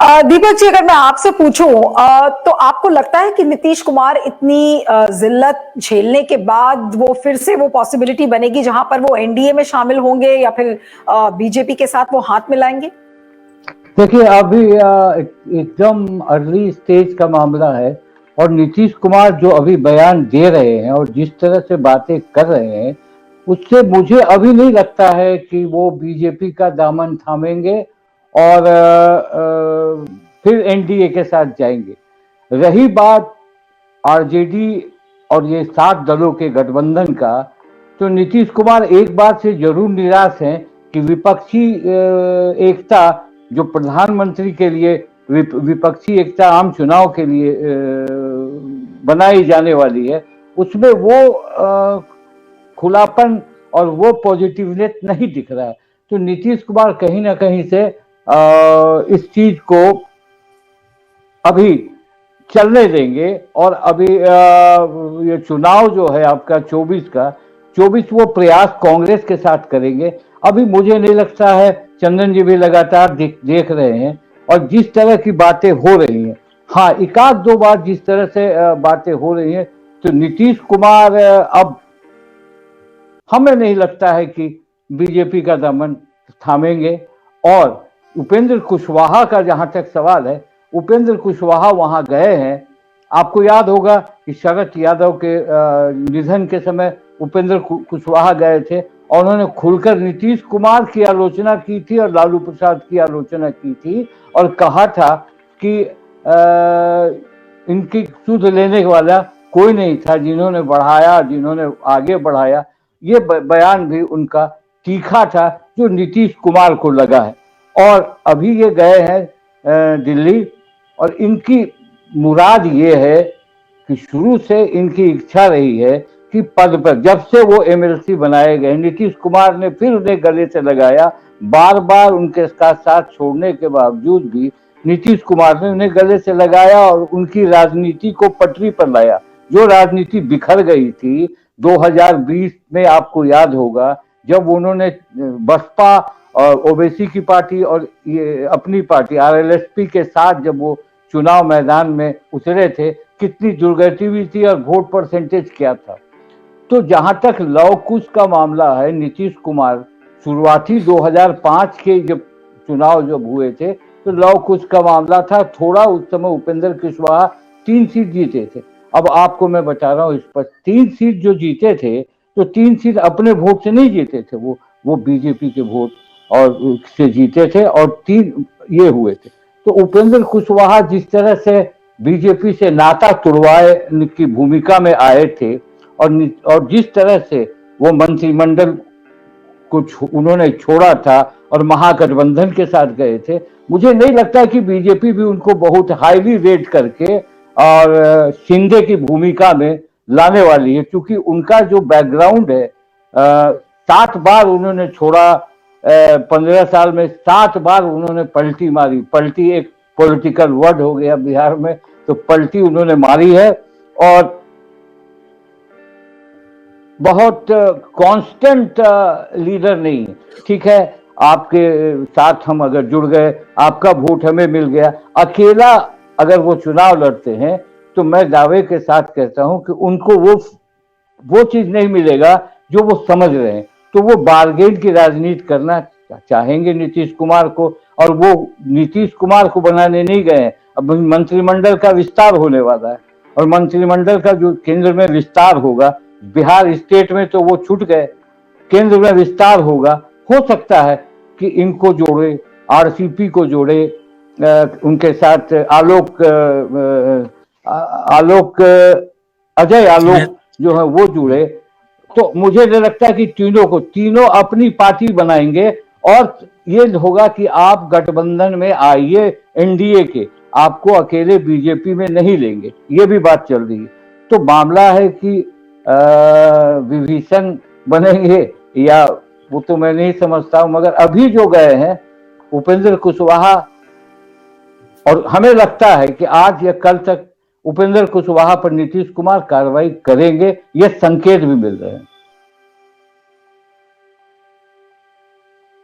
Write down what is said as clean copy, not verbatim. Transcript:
दीपक जी, अगर मैं आपसे पूछूं तो आपको लगता है कि नीतीश कुमार इतनी जिल्लत झेलने के बाद वो फिर से वो पॉसिबिलिटी बनेगी जहां पर वो एनडीए में शामिल होंगे या फिर बीजेपी के साथ वो हाथ मिलाएंगे? देखिए, अभी एकदम अर्ली स्टेज का मामला है। और नीतीश कुमार जो अभी बयान दे रहे हैं और जिस तरह से बातें कर रहे हैं, उससे मुझे अभी नहीं लगता है कि वो बीजेपी का दामन थामेंगे और फिर एनडीए के साथ जाएंगे। रही बात आरजेडी और ये 7 दलों के गठबंधन का, तो नीतीश कुमार एक बात से जरूर निराश हैं कि विपक्षी एकता जो प्रधानमंत्री के लिए विपक्षी एकता आम चुनाव के लिए बनाई जाने वाली है, उसमें वो खुलापन और वो पॉजिटिवनेस नहीं दिख रहा है। तो नीतीश कुमार कहीं ना कहीं से इस चीज को अभी चलने देंगे। और अभी ये चुनाव जो है आपका 24 वो प्रयास कांग्रेस के साथ करेंगे। अभी मुझे नहीं लगता है, चंदन जी भी लगातार देख रहे हैं और जिस तरह की बातें हो रही हैं, हाँ, एक आध दो बार जिस तरह से बातें हो रही हैं, तो नीतीश कुमार अब हमें नहीं लगता है कि बीजेपी का दामन थामेंगे। और उपेंद्र कुशवाहा का जहां तक सवाल है, उपेंद्र कुशवाहा वहां गए हैं। आपको याद होगा कि शरद यादव के निधन के समय उपेंद्र कुशवाहा गए थे और उन्होंने खुलकर नीतीश कुमार की आलोचना की थी और लालू प्रसाद की आलोचना की थी और कहा था कि इनकी सुध लेने वाला कोई नहीं था, जिन्होंने बढ़ाया, जिन्होंने आगे बढ़ाया। ये बयान भी उनका तीखा था, जो नीतीश कुमार को लगा है। और अभी ये गए हैं दिल्ली, और इनकी मुराद ये है कि शुरू से इनकी इच्छा रही है कि पद पर, जब से वो एमएलसी बनाए गए, नीतीश कुमार ने फिर उन्हें गले से लगाया। बार बार उनके साथ छोड़ने के बावजूद भी नीतीश कुमार ने उन्हें गले से लगाया और उनकी राजनीति को पटरी पर लाया। जो राजनीति बिखर गई थी 2020 में, आपको याद होगा, जब उन्होंने बसपा और ओवैसी की पार्टी और ये अपनी पार्टी आरएलएसपी के साथ जब वो चुनाव मैदान में उतरे थे, कितनी दुर्गति हुई थी और वोट परसेंटेज क्या था। तो जहां तक लव कुश का मामला है, नीतीश कुमार शुरुआती 2005 के जब चुनाव जब हुए थे, तो लव कुश का मामला था थोड़ा। उस समय उपेंद्र कुशवाहा 3 सीट जीते थे। अब आपको मैं बता रहा हूँ इस पर, 3 सीट जो जीते थे, तो 3 सीट अपने वोट से नहीं जीते थे, वो बीजेपी के वोट और से जीते थे और 3 ये हुए थे। तो उपेंद्र कुशवाहा जिस तरह से बीजेपी से नाता तुड़वाए की भूमिका में आए थे और जिस तरह से वो मंत्रिमंडल को उन्होंने छोड़ा था और महागठबंधन के साथ गए थे, मुझे नहीं लगता कि बीजेपी भी उनको बहुत हाईली रेट करके और शिंदे की भूमिका में लाने वाली है, क्योंकि उनका जो बैकग्राउंड है, 7 बार उन्होंने छोड़ा, 15 साल में 7 बार उन्होंने पलटी मारी। पलटी एक पॉलिटिकल वर्ड हो गया बिहार में, तो पलटी उन्होंने मारी है और बहुत कांस्टेंट लीडर नहीं है। ठीक है, आपके साथ हम अगर जुड़ गए, आपका वोट हमें मिल गया, अकेला अगर वो चुनाव लड़ते हैं, तो मैं दावे के साथ कहता हूं कि उनको वो चीज नहीं मिलेगा जो वो समझ रहे हैं। तो वो बार्गेन की राजनीति करना चाहेंगे नीतीश कुमार को, और वो नीतीश कुमार को बनाने नहीं गए। अब मंत्रिमंडल का विस्तार होने वाला है और मंत्रिमंडल का जो केंद्र में विस्तार होगा, बिहार स्टेट में तो वो छूट गए, केंद्र में विस्तार होगा, हो सकता है कि इनको जोड़े, आरसीपी को जोड़े, उनके साथ अजय आलोक जो है वो जुड़े। तो मुझे नहीं लगता कि तीनों अपनी पार्टी बनाएंगे और ये होगा कि आप गठबंधन में आइए एनडीए के, आपको अकेले बीजेपी में नहीं लेंगे, ये भी बात चल रही है। तो मामला है कि विभीषण बनेंगे या वो तो मैं नहीं समझता हूं, मगर अभी जो गए हैं उपेंद्र कुशवाहा, और हमें लगता है कि आज या कल तक उपेंद्र कुशवाहा पर नीतीश कुमार कार्रवाई करेंगे, ये संकेत भी मिल रहे हैं।